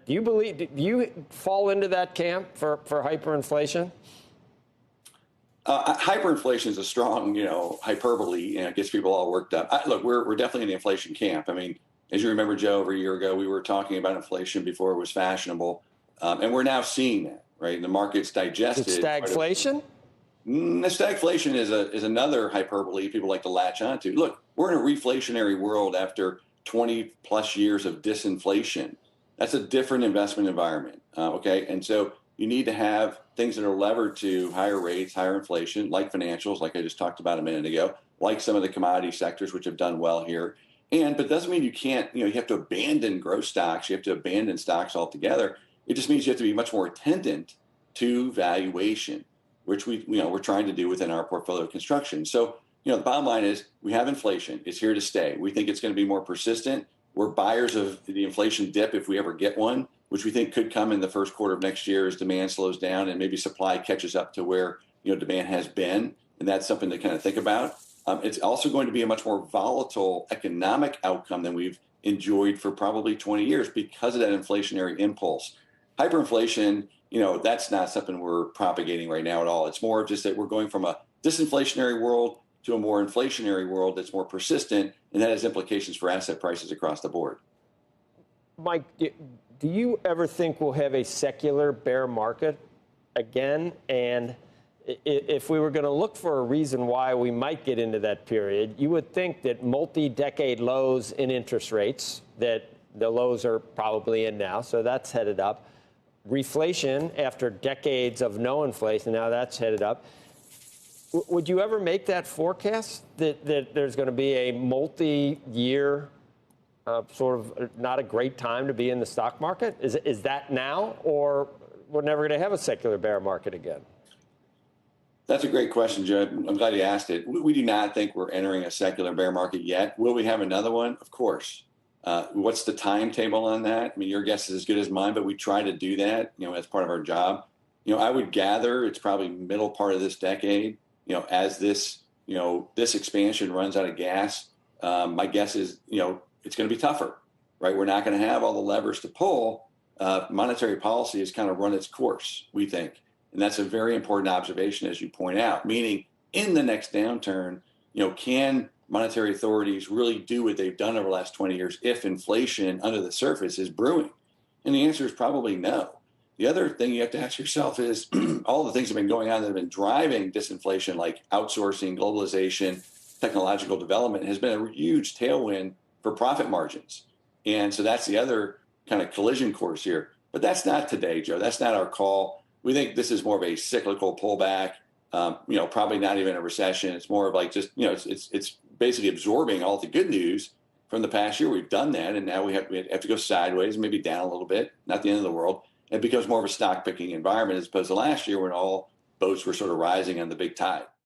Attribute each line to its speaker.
Speaker 1: Do you fall into that camp for hyperinflation?
Speaker 2: Hyperinflation is a strong, hyperbole, and it gets people all worked up. Look, we're definitely in the inflation camp. I mean, as you remember, Joe, over a year ago, we were talking about inflation before it was fashionable, and we're now seeing that, right? And the market's digested.
Speaker 1: Is it stagflation?
Speaker 2: The stagflation is another hyperbole people like to latch onto. Look, we're in a reflationary world after 20 plus years of disinflation. That's a different investment environment, okay? And so you need to have things that are levered to higher rates, higher inflation, like financials, like I just talked about a minute ago, like some of the commodity sectors, which have done well here. But it doesn't mean you can't, you have to abandon growth stocks. You have to abandon stocks altogether. It just means you have to be much more attendant to valuation, which we're trying to do within our portfolio construction. So, the bottom line is we have inflation. It's here to stay. We think it's going to be more persistent. We're buyers of the inflation dip if we ever get one, which we think could come in the first quarter of next year as demand slows down and maybe supply catches up to where demand has been. And that's something to kind of think about. It's also going to be a much more volatile economic outcome than we've enjoyed for probably 20 years because of that inflationary impulse. Hyperinflation, that's not something we're propagating right now at all. It's more of just that we're going from a disinflationary world to a more inflationary world that's more persistent, and that has implications for asset prices across the board.
Speaker 1: Mike, do you ever think we'll have a secular bear market again? And if we were going to look for a reason why we might get into that period, you would think that multi-decade lows in interest rates, that the lows are probably in now, so that's headed up. Reflation after decades of no inflation, now that's headed up. Would you ever make that forecast that there's going to be a multi-year sort of not a great time to be in the stock market? Is that now, or we're never going to have a secular bear market again?
Speaker 2: That's a great question, Joe. I'm glad you asked it. We do not think we're entering a secular bear market yet. Will we have another one? Of course. What's the timetable on that? I mean, your guess is as good as mine, but we try to do that, as part of our job. I would gather it's probably middle part of this decade, as this expansion runs out of gas. My guess is, it's going to be tougher, right? We're not going to have all the levers to pull. Monetary policy has kind of run its course, we think. And that's a very important observation, as you point out, meaning in the next downturn, can monetary authorities really do what they've done over the last 20 years if inflation under the surface is brewing? And the answer is probably no. The other thing you have to ask yourself is all the things that have been going on that have been driving disinflation, like outsourcing, globalization, technological development, has been a huge tailwind for profit margins. And so that's the other kind of collision course here. But that's not today, Joe. That's not our call. We think this is more of a cyclical pullback, probably not even a recession. It's more of like just, it's basically absorbing all the good news from the past year. We've done that, and now we have to go sideways, maybe down a little bit, not the end of the world. It becomes more of a stock picking environment as opposed to last year when all boats were sort of rising on the big tide.